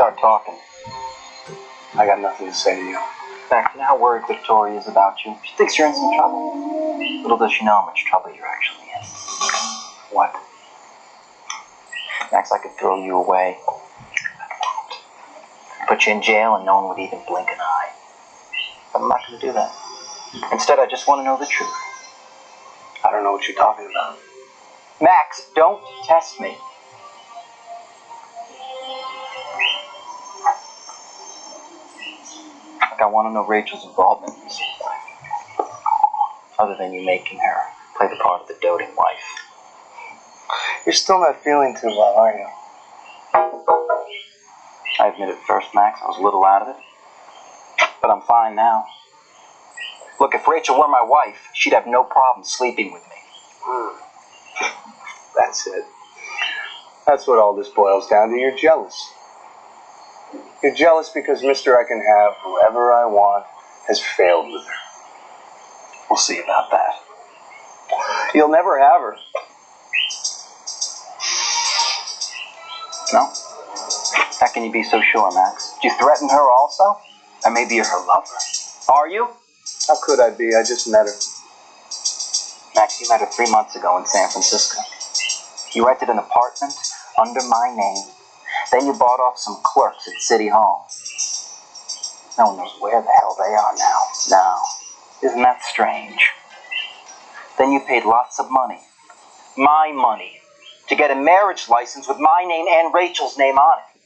start talking. I got nothing to say to you. Max, you know how worried Victoria is about you? She thinks you're in some trouble. Little does she know how much trouble you're actually in. What? Max, I could throw you away. Put you in jail and no one would even blink an eye. But I'm not going to do that. Instead, I just want to know the truth. I don't know what you're talking about. Max, don't test me. Look, I want to know Rachel's involvement in this whole thing. Other than you making her play the part of the doting wife. You're still not feeling too well, are you? I admit at first, Max, I was a little out of it. But I'm fine now. Look, if Rachel were my wife, she'd have no problem sleeping with me. That's it. That's what all this boils down to. You're jealous. You're jealous because Mr. I can have whoever I want has failed with her. We'll see about that. You'll never have her. No? How can you be so sure, Max? Did you threaten her also? Or maybe you're her lover. Are you? How could I be? I just met her. Max, you met her 3 months ago in San Francisco. You rented an apartment under my name. Then you bought off some clerks at City Hall. No one knows where the hell they are now. Isn't that strange? Then you paid lots of money. My money. To get a marriage license with my name and Rachel's name on it.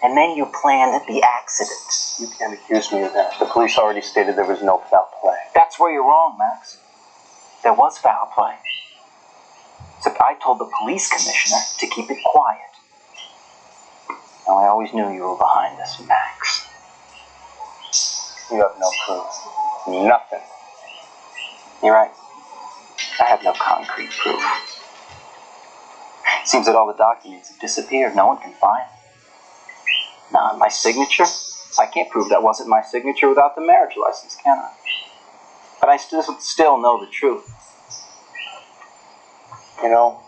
And then you planned the accident. You can't accuse me of that. The police already stated there was no foul play. That's where you're wrong, Max. There was foul play. Except I told the police commissioner to keep it quiet. Now, I always knew you were behind this, Max. You have no proof. Nothing. You're right. I have no concrete proof. It seems that all the documents have disappeared. No one can find them. Now, my signature? I can't prove that wasn't my signature without the marriage license, can I? But I still know the truth. You know,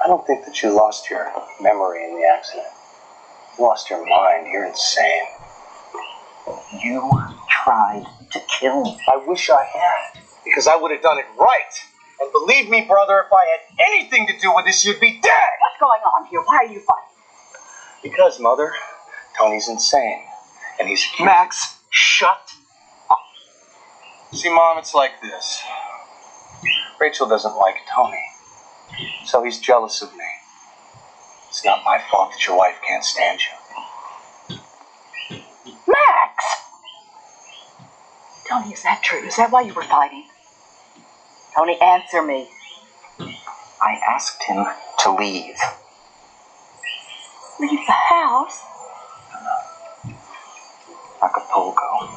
I don't think that you lost your memory in the accident. You lost your mind. You're insane. You tried to kill me. I wish I had, because I would have done it right. And believe me, brother, if I had anything to do with this, you'd be dead. What's going on here? Why are you fighting? Because, Mother, Tony's insane. And he's accused. Max, shut up. See, Mom, it's like this. Rachel doesn't like Tony. So he's jealous of me. It's not my fault that your wife can't stand you. Max! Tony, is that true? Is that why you were fighting? Tony, answer me. I asked him to leave. Leave the house? Acapulco.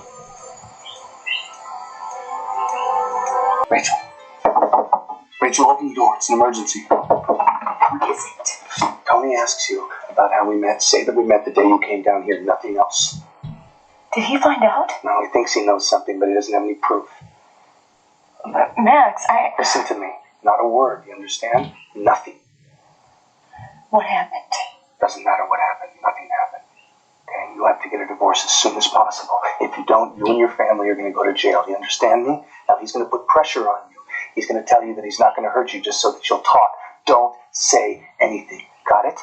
Rachel. Rachel, open the door. It's an emergency. What is it? Tony asks you about how we met. Say that we met the day you came down here. Nothing else. Did he find out? No, he thinks he knows something, but he doesn't have any proof. But Max, Listen to me. Not a word, you understand? Nothing. What happened? Doesn't matter what happened. Nothing happened. Okay? You have to get a divorce as soon as possible. If you don't, you and your family are going to go to jail. You understand me? Now, he's going to put pressure on you. He's going to tell you that he's not going to hurt you just so that you'll talk. Don't say anything. Got it?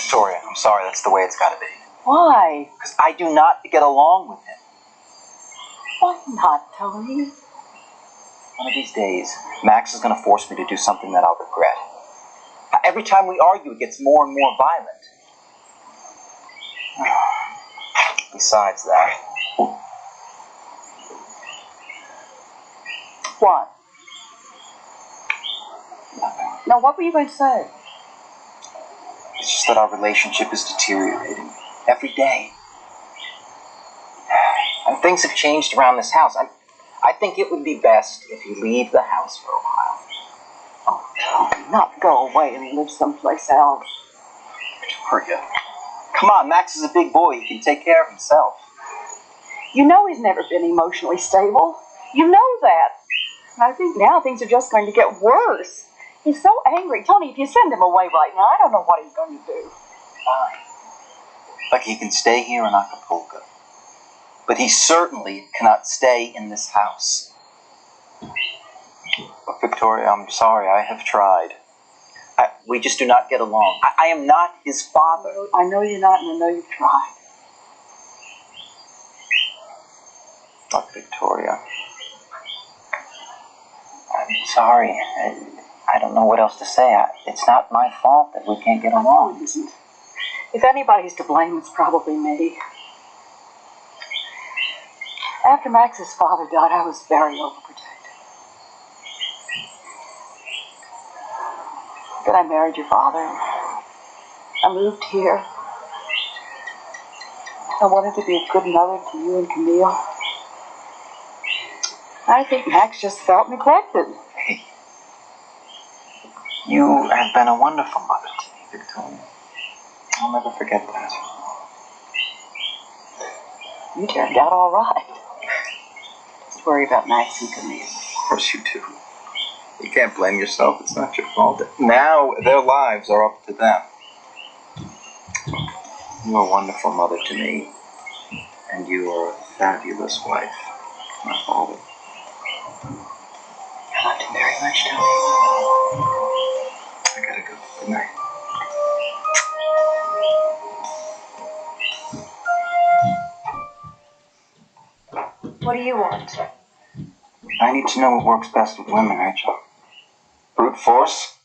Victoria, I'm sorry, that's the way it's got to be. Why? Because I do not get along with him. Why not, Tony? One of these days, Max is going to force me to do something that I'll regret. Every time we argue, it gets more and more violent. Besides that... What? Nothing. No, what were you going to say? It's just that our relationship is deteriorating every day. And things have changed around this house. I think it would be best if you leave the house for a while. Oh, Tony, not go away and live someplace else. Victoria, come on, Max is a big boy. He can take care of himself. You know he's never been emotionally stable. You know that. And I think now things are just going to get worse. He's so angry. Tony, if you send him away right now, I don't know what he's going to do. Fine. But he can stay here in Acapulco. But he certainly cannot stay in this house. But Victoria, I'm sorry, I have tried. We just do not get along. I am not his father. I know you're not, and I know you've tried. Look, Victoria, I'm sorry. I don't know what else to say. It's not my fault that we can't get along. No, it isn't. If anybody's to blame, it's probably me. After Max's father died, I was very overprotective. Then I married your father. I moved here. I wanted to be a good mother to you and Camille. I think Max just felt neglected. Hey, you have been a wonderful mother to me, Victoria. I'll never forget that. You turned out all right. Just worry about Max and Camille. Of course you do. You can't blame yourself. It's not your fault. Now their lives are up to them. You're a wonderful mother to me. And you are a fabulous wife to my father. I loved him very much, Tony. I gotta go. Good night. What do you want? I need to know what works best with women, Rachel. Brute force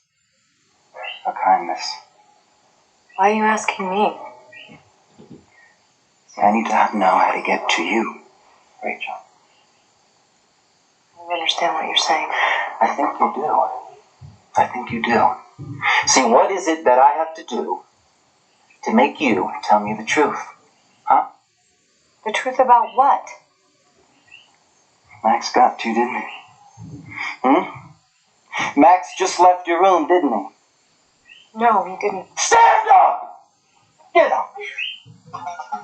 or kindness? Why are you asking me? See, I need to know how to get to you, Rachel. I don't understand what you're saying. I think you do. I think you do. See, what is it that I have to do to make you tell me the truth? Huh? The truth about what? Max got you, didn't he? Max just left your room, didn't he? No, he didn't. Stand up! Get up!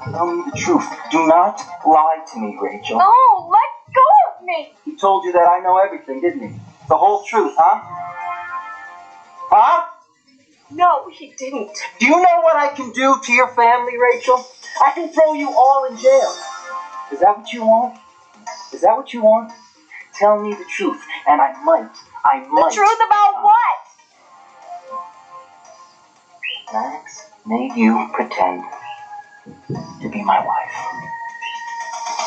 Tell me the truth. Do not lie to me, Rachel. No, let go of me! He told you that I know everything, didn't he? The whole truth, huh? Huh? No, he didn't. Do you know what I can do to your family, Rachel? I can throw you all in jail. Is that what you want? Is that what you want? Tell me the truth, and I might. The truth about what? Max made you pretend to be my wife.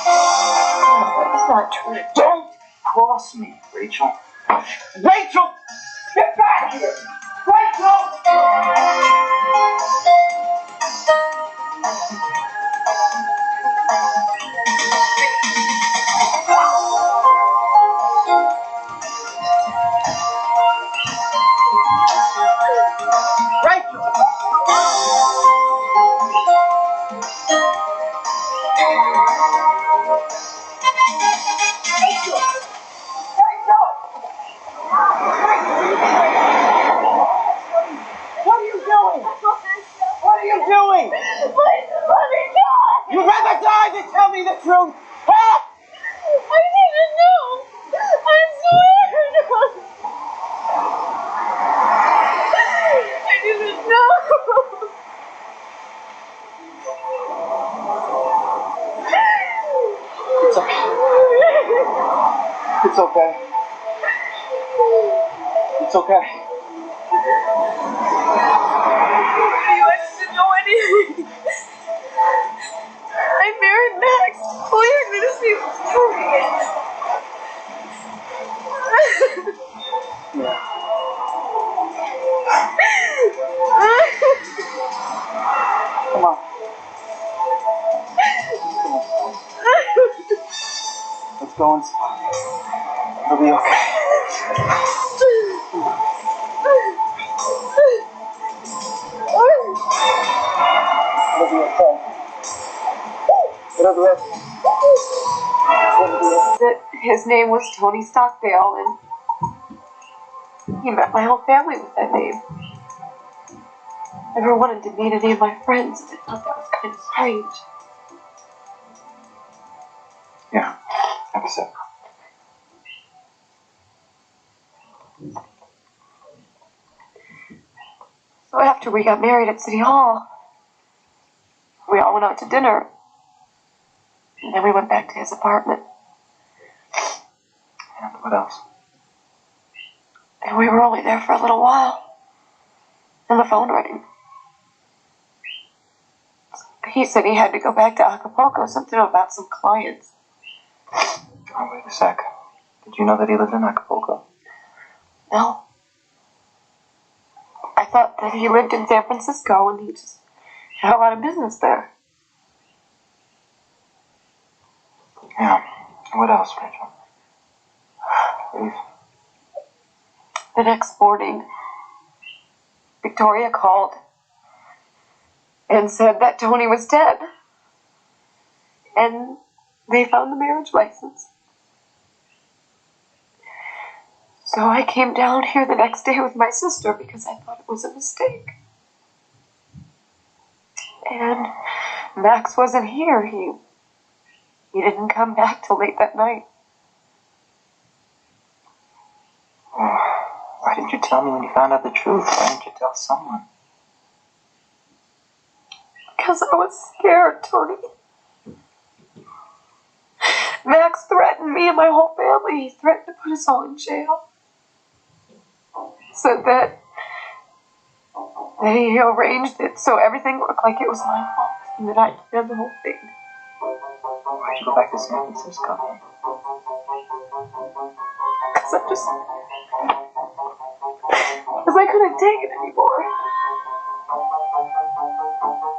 No, that's not true. Don't cross me, Rachel. Rachel! Get back here! Rachel! You'd rather die than tell me the truth! Huh? I didn't know! I swear! I didn't know! It's okay. It's okay. It's okay. I didn't know anything. I married Max. Clearly this was true. Come on. Let's go inside. It'll be okay. It'll be okay. It'll be okay. His name was Tony Stockdail, and he met my whole family with that name. never wanted to meet any of my friends. I thought that was kind of strange. Yeah, I guess so. So after we got married at City Hall, we all went out to dinner. And then we went back to his apartment. And what else? And we were only there for a little while. And the phone rang. He said he had to go back to Acapulco, something about some clients. Oh, wait a sec. Did you know that he lived in Acapulco? No. I thought that he lived in San Francisco and he just had a lot of business there. Yeah. What else, Rachel? Please. The next morning, Victoria called and said that Tony was dead. And they found the marriage license. So I came down here the next day with my sister because I thought it was a mistake. And Max wasn't here. He didn't come back till late that night. Oh, why didn't you tell me when you found out the truth? Why didn't you tell someone? Because I was scared, Tony. Max threatened me and my whole family. He threatened to put us all in jail. Said that he arranged it so everything looked like it was my fault and that I did the whole thing. Why'd you go back to San Francisco? Because I couldn't take it anymore.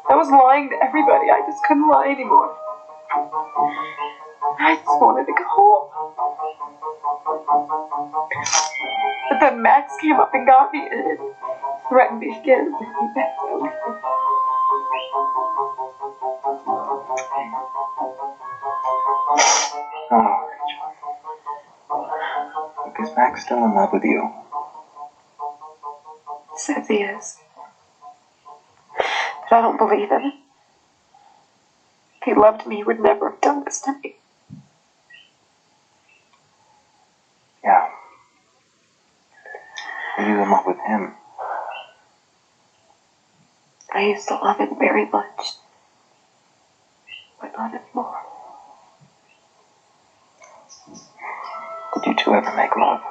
I was lying to everybody. I just couldn't lie anymore. I just wanted to go home. But then Max came up and got me and threatened me again. Bring me back to everything. Oh, Rachel. Is Max still in love with you? Says he is. But I don't believe him. If he loved me, he would never have done this to me. Yeah. Are you in love with him? I used to love him very much. But not anymore. Did you two ever make love?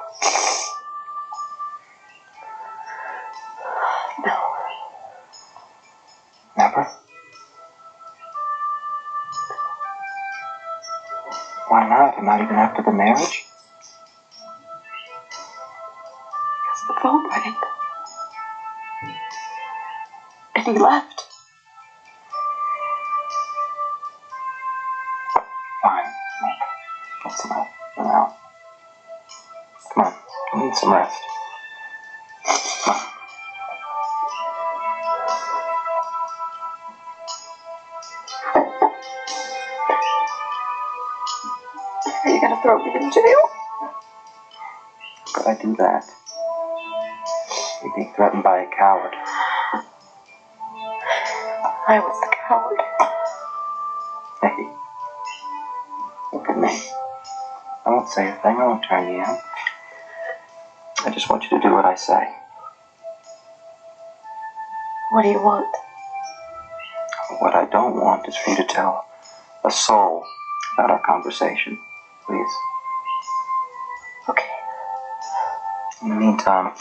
No. Never? Why not? And not even after the marriage? Because the phone rang. And he left. Fine. That's enough for now. Come on. I need some rest. Come on. Are you gonna throw me in jail? Could I do that? You'd be threatened by a coward. I was the coward. Hey. Look at me. I won't say a thing. I won't turn you in. I just want you to do what I say. What do you want? What I don't want is for you to tell a soul about our conversation. Please. Okay. In the meantime,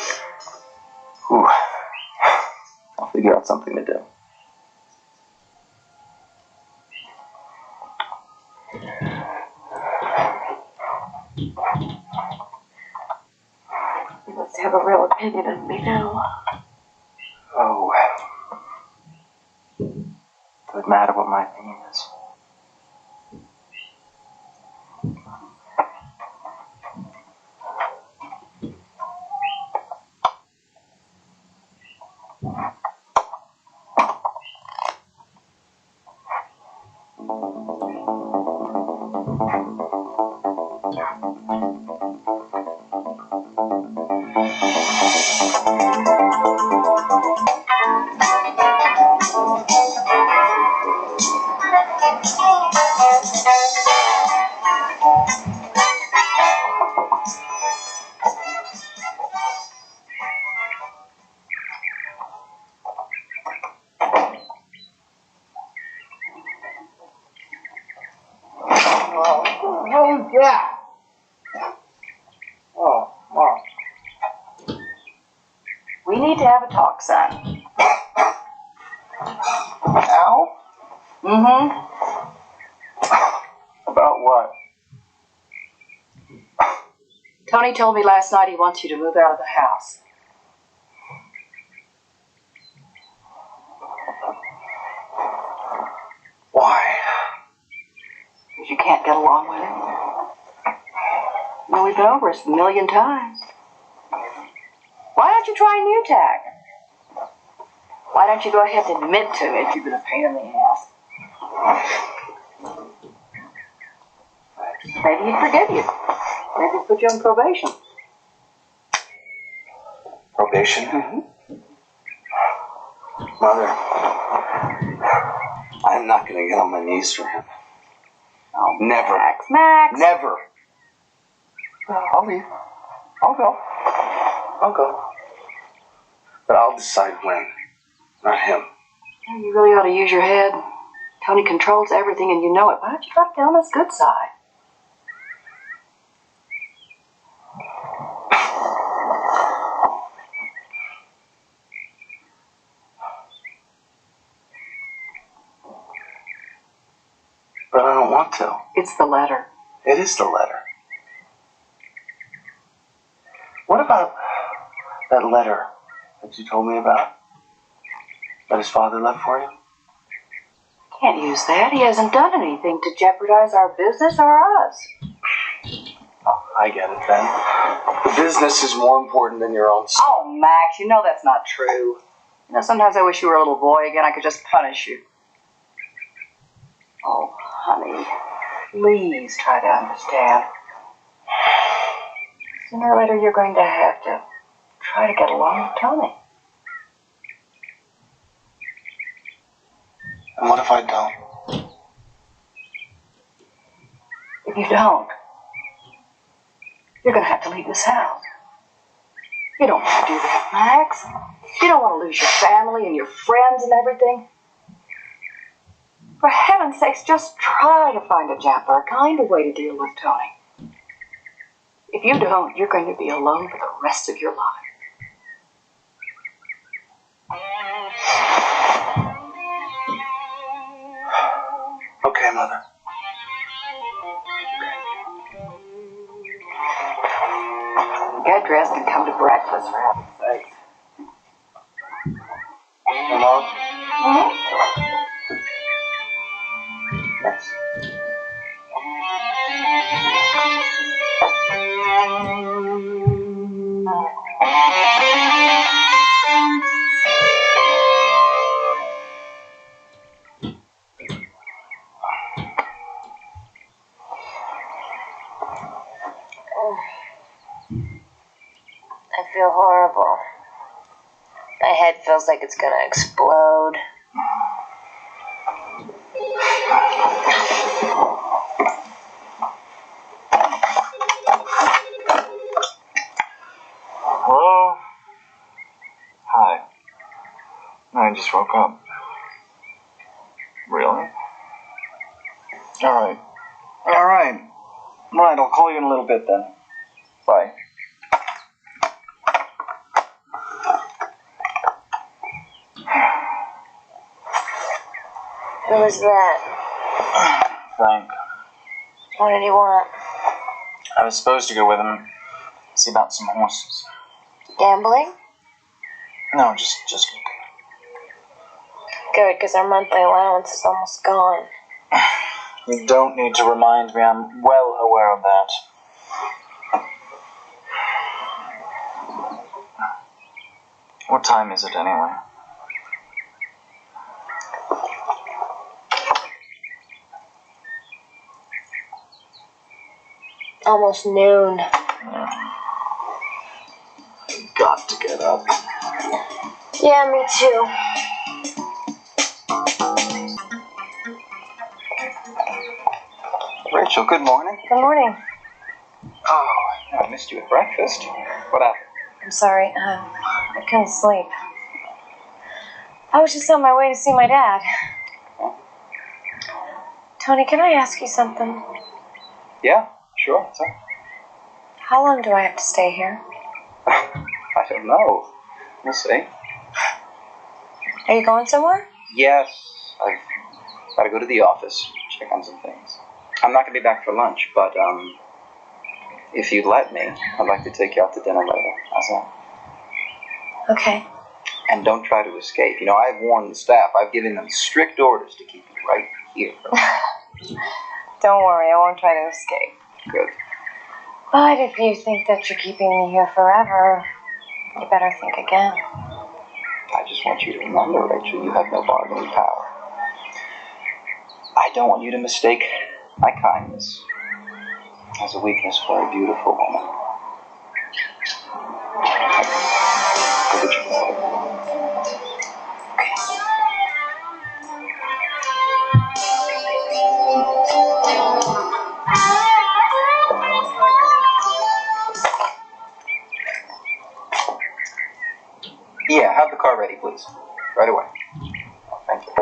I'll figure out something to do. You must have a real opinion of me now. Oh. Doesn't matter what my opinion is. Yeah. Oh, Mom. We need to have a talk, son. Now? Mm-hmm. About what? Tony told me last night he wants you to move out of the house. Why? Because you can't get along with him. Well, we've been over this a million times. Why don't you try a new tack? Why don't you go ahead and admit to it? You've been a pain in the ass. Maybe he'd forgive you. Maybe he'd put you on probation. Probation? Mm-hmm. Mother, I'm not going to get on my knees for him. Oh, Never. Max. Never. I'll leave. I'll go. But I'll decide when. Not him. You really ought to use your head. Tony controls everything and you know it. Why don't you try to get on his good side? But I don't want to. It's the letter. It is the letter. What about that letter that you told me about? That his father left for you? Can't use that. He hasn't done anything to jeopardize our business or us. Oh, I get it then. The business is more important than your own soul. Oh, Max, you know that's not true. You know, sometimes I wish you were a little boy again. I could just punish you. Oh, honey, please try to understand. Sooner or later, you're going to have to try to get along with Tony. And what if I don't? If you don't, you're going to have to leave this house. You don't want to do that, Max. You don't want to lose your family and your friends and everything. For heaven's sakes, just try to find a gentler, kinder way to deal with Tony. If you don't, you're going to be alone for the rest of your life. Okay, Mother. Get dressed and come to breakfast, for heaven's sake. Hey, Mom? Mm-hmm. Thanks. I feel horrible. My head feels like it's gonna explode. Hello? Hi. I just woke up. Really? Alright. Alright, I'll call you in a little bit then. Bye. Who was that? Frank. What did he want? I was supposed to go with him. See about some horses. Gambling? No, just Good, because our monthly allowance is almost gone. You don't need to remind me. I'm well aware of that. What time is it anyway? Almost noon. Got to get up. Yeah, me too. Rachel, good morning. Good morning. Oh, I missed you at breakfast. What happened? I'm sorry. I couldn't sleep. I was just on my way to see my dad. Tony, can I ask you something? Yeah, Sure, what's up? How long do I have to stay here? I don't know. We'll see. Are you going somewhere? Yes, I've got to go to the office, check on some things. I'm not going to be back for lunch, but, if you'd let me, I'd like to take you out to dinner later. How's that? Okay. And don't try to escape. You know, I've warned the staff. I've given them strict orders to keep you right here. Don't worry, I won't try to escape. Good. But if you think that you're keeping me here forever, you better think again. I just want you to remember, Rachel, you have no bargaining power. I don't want you to mistake my kindness as a weakness for a beautiful woman. Go get your phone. Yeah, have the car ready, please. Right away. Thank you.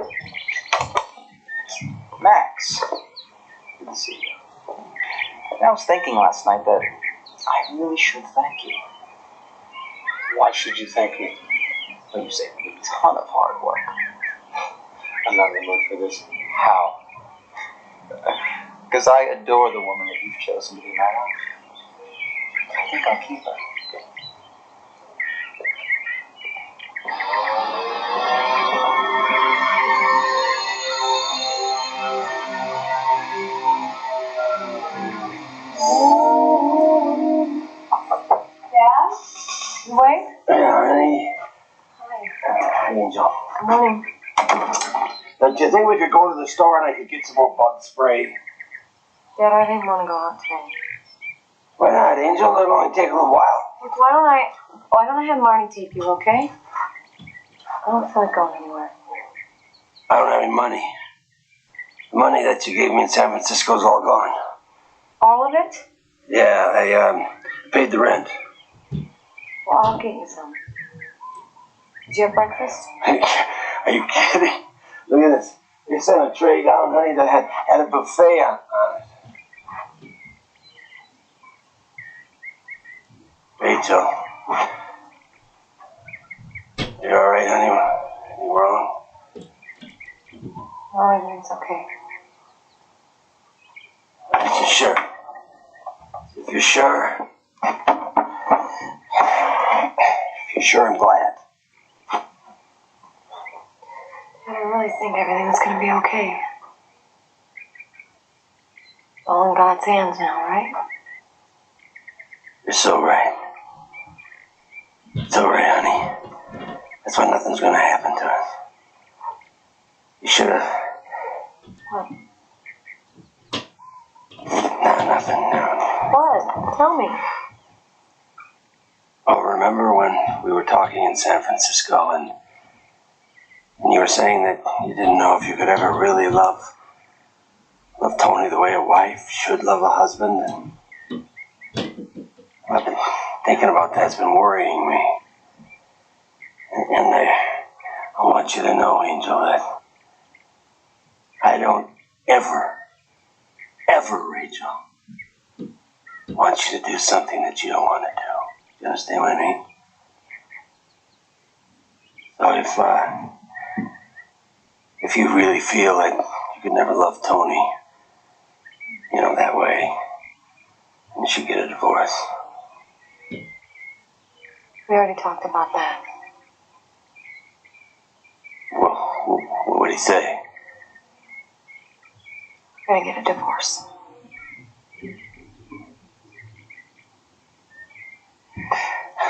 Max. Good to see you. I was thinking last night that I really should thank you. Why should you thank me? Well, you saved me a ton of hard work. I'm not in the mood for this. How? Because I adore the woman that you've chosen to be my wife. I think I'll keep her. Dad? You awake? Hey, honey. Hi. Hi, Angel. Good morning. Do you think we could go to the store and I could get some more bug spray? Dad, I didn't want to go out today. Why not, Angel? It'll only take a little while. Look, why don't I have Marty take you, okay? I don't feel like going anywhere. I don't have any money. The money that you gave me in San Francisco's all gone. All of it? Yeah, I paid the rent. Well, I'll get you some. Did you have breakfast? Are you kidding? Look at this. They sent a tray down, honey, that had a buffet on it. Rachel. You alright, honey? Anything wrong? No, everything's okay. Are you sure? If you're sure... If you're sure, I'm glad. I really think everything's gonna be okay. All in God's hands now, right? You're so right. So right, honey. That's why nothing's gonna happen to us. You should have... What? No, nothing, no. What? Tell me. Oh, remember when we were talking in San Francisco and you were saying that you didn't know if you could ever really love Tony the way a wife should love a husband? And I've been thinking about that. It's been worrying me. And I want you to know, Angel, that I don't ever, Rachel, want you to do something that you don't want to do. You understand what I mean? So if you really feel like you could never love Tony, you know, that way, then you should get a divorce. We already talked about that. Well, what would he say? We're gonna get a divorce.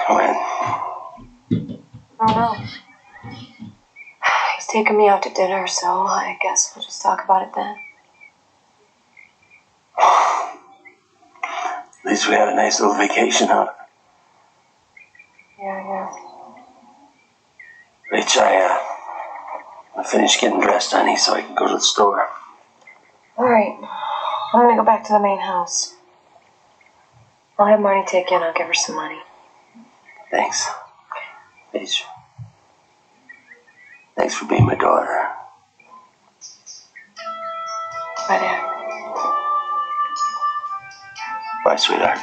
When? I don't know. He's taking me out to dinner, so I guess we'll just talk about it then. At least we had a nice little vacation out of it. Yeah, I guess. Rach, I finished getting dressed, honey, so I can go to the store. Alright. I'm gonna go back to the main house. I'll have Marty take you and I'll give her some money. Thanks. Rach. Thanks for being my daughter. Bye, Dad. Bye, sweetheart.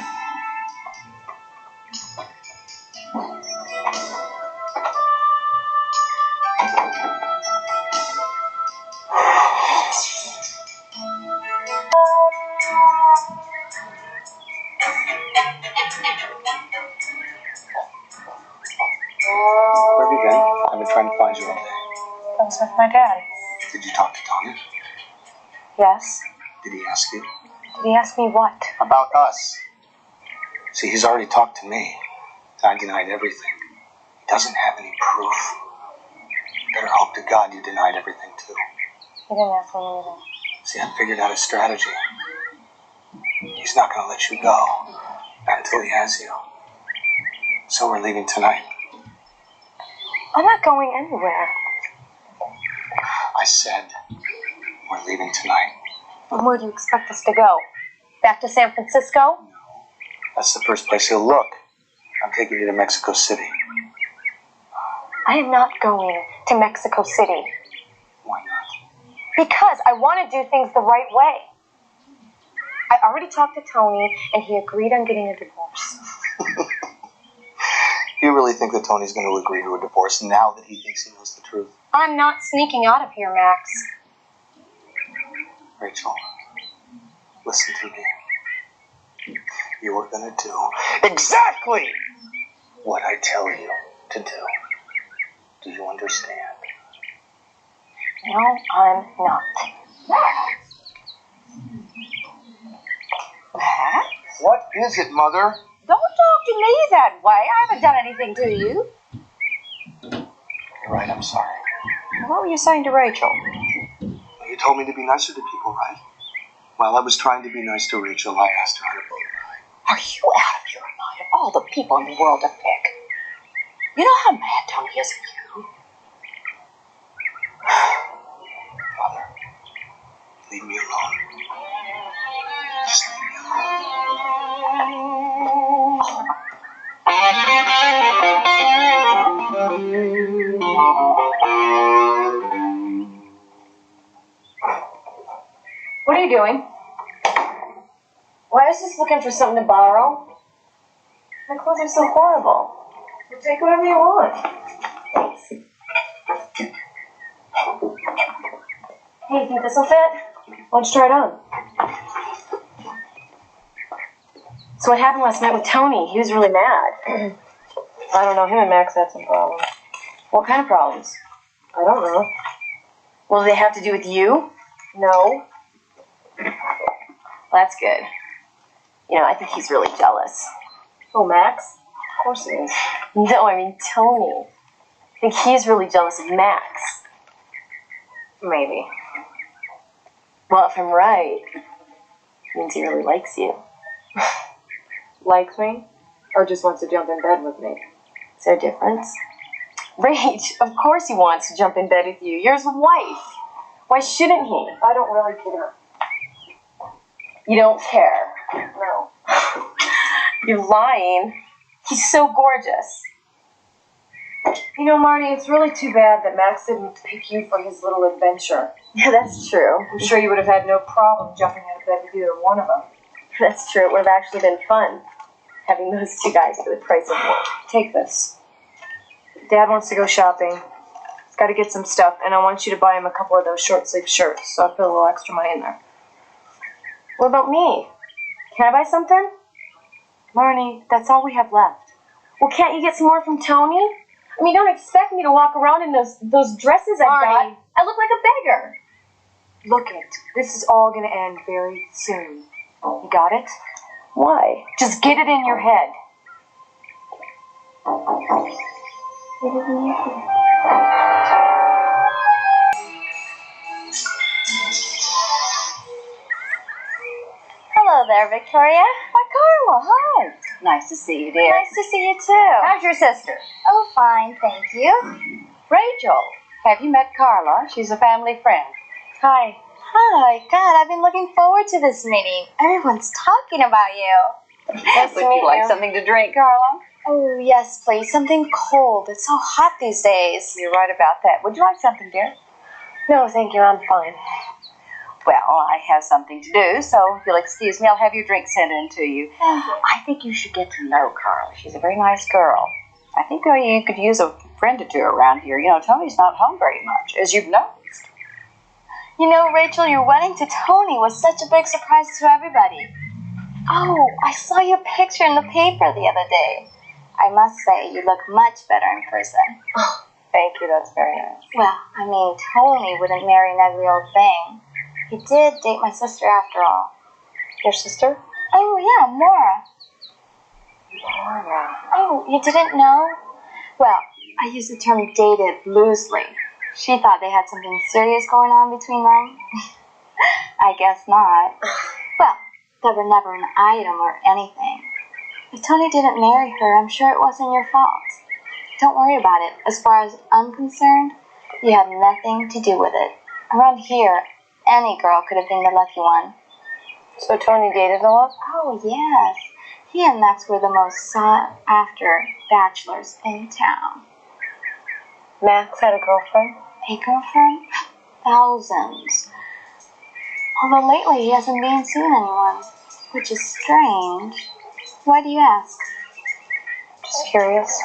Where have you been? I've been trying to find you all day. I was with my dad. Did you talk to Tony? Yes. Did he ask you? Did he ask me what? About us. See, he's already talked to me. I denied everything. He doesn't have any proof. Better hope to God you denied everything too. He didn't ask me anything. See, I figured out a strategy. He's not going to let you go. Not until he has you. So we're leaving tonight. I'm not going anywhere. I said we're leaving tonight. And where do you expect us to go? Back to San Francisco? That's the first place he'll look. I'm taking you to Mexico City. I am not going to Mexico City. Why not? Because I want to do things the right way. I already talked to Tony, and he agreed on getting a divorce. You really think that Tony's going to agree to a divorce now that he thinks he knows the truth? I'm not sneaking out of here, Max. Rachel, listen to me. You are going to do exactly what I tell you to do. Do you understand? No, I'm not. Max? What is it, Mother? Don't talk to me that way. I haven't done anything to you. You're right, I'm sorry. What were you saying to Rachel? You told me to be nicer to people, right? While I was trying to be nice to Rachel, I asked her on a boat ride. Are you out of your mind? Of all the people in the world to pick. You know how mad Tony is at you? Mother, leave me alone. Just leave me alone. What are you doing? Why is this looking for something to borrow? My clothes are so horrible. Well, take whatever you want. Thanks. Hey, you think this will fit? Why don't you try it on? So what happened last night with Tony? He was really mad. I don't know. Him and Max had some problems. What kind of problems? I don't know. Well, do they have to do with you? No. That's good. You know, I think he's really jealous. Oh, Max? Of course he is. No, I mean Tony. I think he's really jealous of Max. Maybe. Well, if I'm right, it means he really likes you. Likes me? Or just wants to jump in bed with me? Is there a difference? Rach, of course he wants to jump in bed with you. You're his wife. Why shouldn't he? I don't really care. You don't care? No. You're lying. He's so gorgeous. You know, Marty, it's really too bad that Max didn't pick you for his little adventure. Yeah, that's true. I'm sure you would have had no problem jumping out of bed with either one of them. That's true. It would have actually been fun, having those two guys for the price of one. Take this. Dad wants to go shopping. He's got to get some stuff, and I want you to buy him a couple of those short-sleeve shirts, so I'll put a little extra money in there. What about me? Can I buy something? Marnie, that's all we have left. Well, can't you get some more from Tony? I mean, don't expect me to walk around in those dresses I got. I look like a beggar. Look it. This is all going to end very soon. You got it? Why? Just get it in your head. Hello there, Victoria. Hi, Carla. Hi. Nice to see you, dear. Nice to see you too. How's your sister? Oh, fine, thank you. Rachel. Have you met Carla? She's a family friend. Hi. Hi, God, I've been looking forward to this meeting. Everyone's talking about you. Nice Would to meet you like you. something to drink, Carla? Oh, yes, please. Something cold. It's so hot these days. You're right about that. Would you like something, dear? No, thank you. I'm fine. Well, I have something to do, so if you'll excuse me, I'll have your drink sent in to you. Thank you. I think you should get to know Carla. She's a very nice girl. I think you could use a friend or two around here. You know, Tony's not home very much, as you've noticed. You know, Rachel, your wedding to Tony was such a big surprise to everybody. Oh, I saw your picture in the paper the other day. I must say, you look much better in person. Oh, thank you, that's very nice. Well, I mean, Tony wouldn't marry an ugly old thing. He did date my sister after all. Your sister? Oh, yeah, Maura. Laura. Oh, you didn't know? Well, I use the term dated loosely. She thought they had something serious going on between them. I guess not. Well, there were never an item or anything. If Tony didn't marry her, I'm sure it wasn't your fault. Don't worry about it. As far as I'm concerned, you had nothing to do with it. Around here, any girl could have been the lucky one. So Tony dated a lot? Oh, yes. He and Max were the most sought-after bachelors in town. Max had a girlfriend? A girlfriend? Thousands. Although lately he hasn't been seeing anyone, which is strange. Why do you ask? Just curious.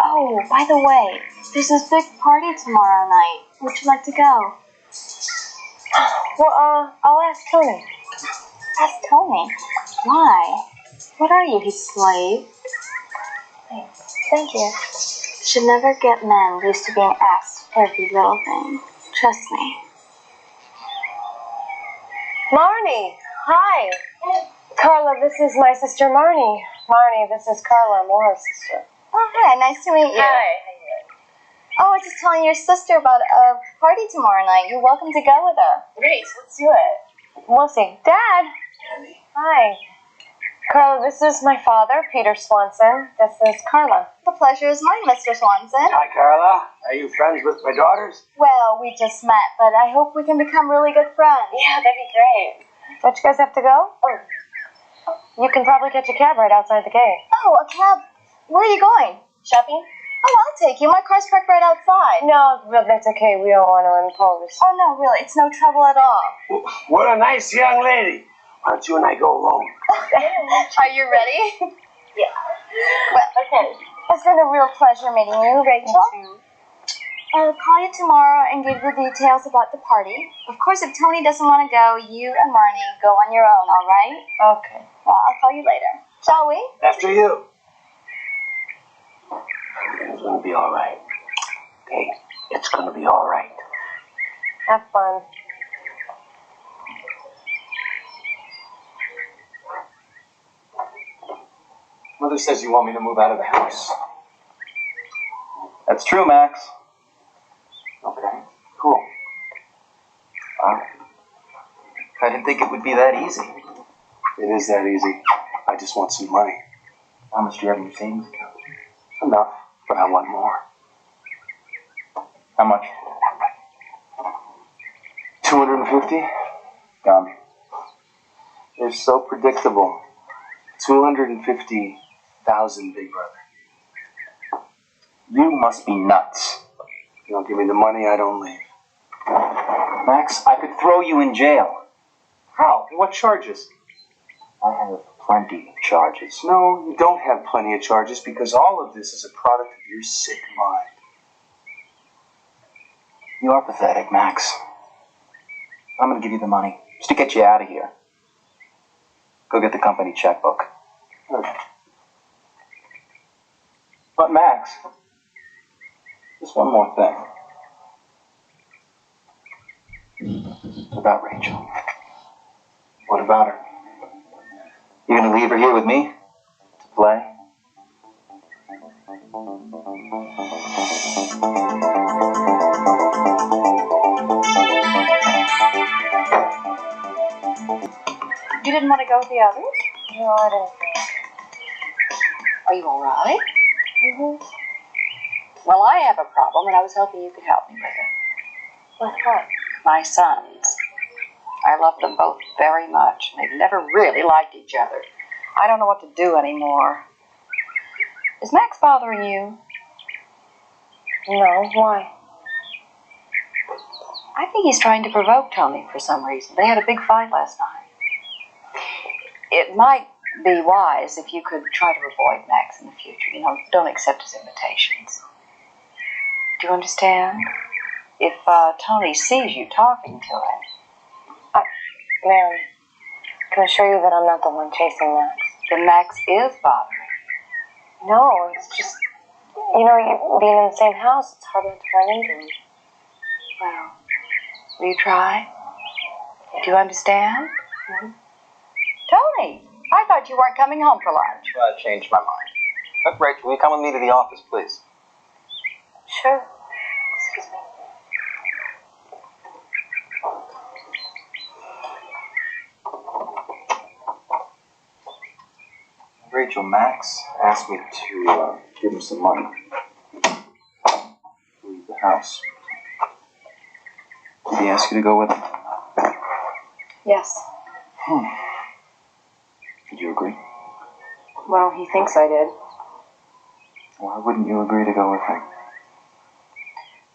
Oh, by the way, there's this big party tomorrow night. Would you like to go? Well, I'll ask Tony. Ask Tony. Why? What are you, his slave? Thank you. Should never get men used to being asked every little thing. Trust me. Marnie! Hi! Carla, this is my sister Marnie. Marnie, this is Carla, Maura's sister. Oh, hi. Nice to meet you. Hi. Oh, I was just telling your sister about a party tomorrow night. You're welcome to go with her. Great, let's do it. We'll see. Dad! Hi. Carla, this is my father, Peter Swanson. This is Carla. The pleasure is mine, Mr. Swanson. Hi, Carla. Are you friends with my daughters? Well, we just met, but I hope we can become really good friends. Yeah, that'd be great. Don't you guys have to go? Oh. You can probably catch a cab right outside the gate. Oh, a cab. Where are you going? Shopping? Oh, I'll take you. My car's parked right outside. No, well, that's okay. We don't want to impose. Oh, no, really. It's no trouble at all. What a nice young lady. Why don't you and I go alone? Are you ready? Yeah. Well, okay. It's been a real pleasure meeting you, Rachel. I'll call you tomorrow and give you details about the party. Of course, if Tony doesn't want to go, you and Marnie go on your own, all right? Okay. Well, I'll call you later. Shall we? After you. It's going to be all right. Okay? It's going to be all right. Have fun. Mother says you want me to move out of the house. That's true, Max. Okay, cool. I didn't think it would be that easy. It is that easy. I just want some money. How much do you have in your savings account? Enough, but I want more. How much? 250? Gone. They're so predictable. 250,000, big brother. You must be nuts. You don't give me the money, I don't leave. Max, I could throw you in jail. How? What charges? I have plenty of charges. No, you don't have plenty of charges because all of this is a product of your sick mind. You are pathetic, Max. I'm going to give you the money just to get you out of here. Go get the company checkbook. Okay. But Max, just one more thing. What about Rachel? What about her? You going to leave her here with me to play? You didn't want to go with the others? No, I didn't think. Are you all right? Mm-hmm. Well, I have a problem, and I was hoping you could help me with it. What's that? My sons. I love them both very much, and they've never really liked each other. I don't know what to do anymore. Is Max bothering you? No, why? I think he's trying to provoke Tony for some reason. They had a big fight last night. It might be wise if you could try to avoid Max in the future. You know, don't accept his invitations. Do you understand? If Tony sees you talking to him. Mary, can I assure you that I'm not the one chasing Max? Then Max is bothering. No, it's just, you being in the same house, it's hard not to run into him. Well, will you try? Do you understand? Mm-hmm. Tony, I thought you weren't coming home for lunch. Well, I changed my mind. Look, Rachel, will you come with me to the office, please? Sure. Excuse me. Rachel, Max asked me to give him some money to leave the house. Did he ask you to go with him? Yes. Did you agree? Well, he thinks I did. Why wouldn't you agree to go with him?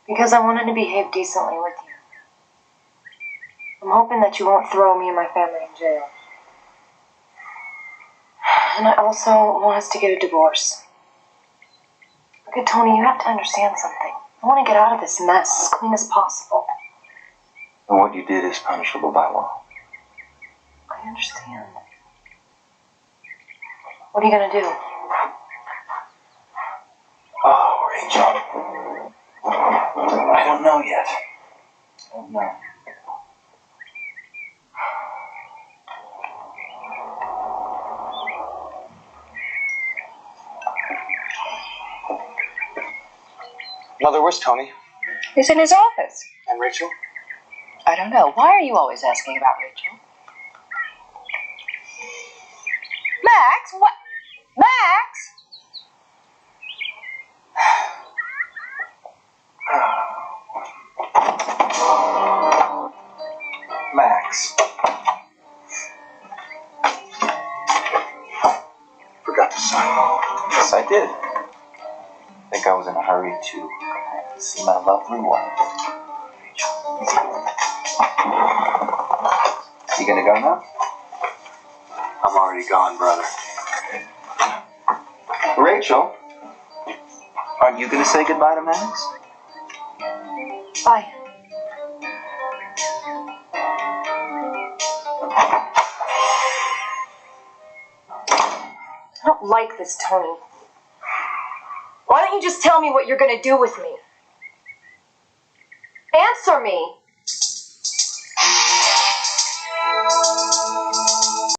Because I wanted to behave decently with you. I'm hoping that you won't throw me and my family in jail. And I also want us to get a divorce. Okay, Tony, you have to understand something. I want to get out of this mess as clean as possible. And what you did is punishable by law. I understand. What are you going to do? Oh, Rachel. I don't know yet. I don't know. Mother, where's Tony? He's in his office. And Rachel? I don't know. Why are you always asking about Rachel? Max? What? Max? Max. Forgot to sign. Yes, I did. I think I was in a hurry to see my lovely wife. You gonna go now? I'm already gone, brother. Rachel, aren't you gonna say goodbye to Max? Bye. I don't like this, Tony. Why don't you just tell me what you're going to do with me? Answer me!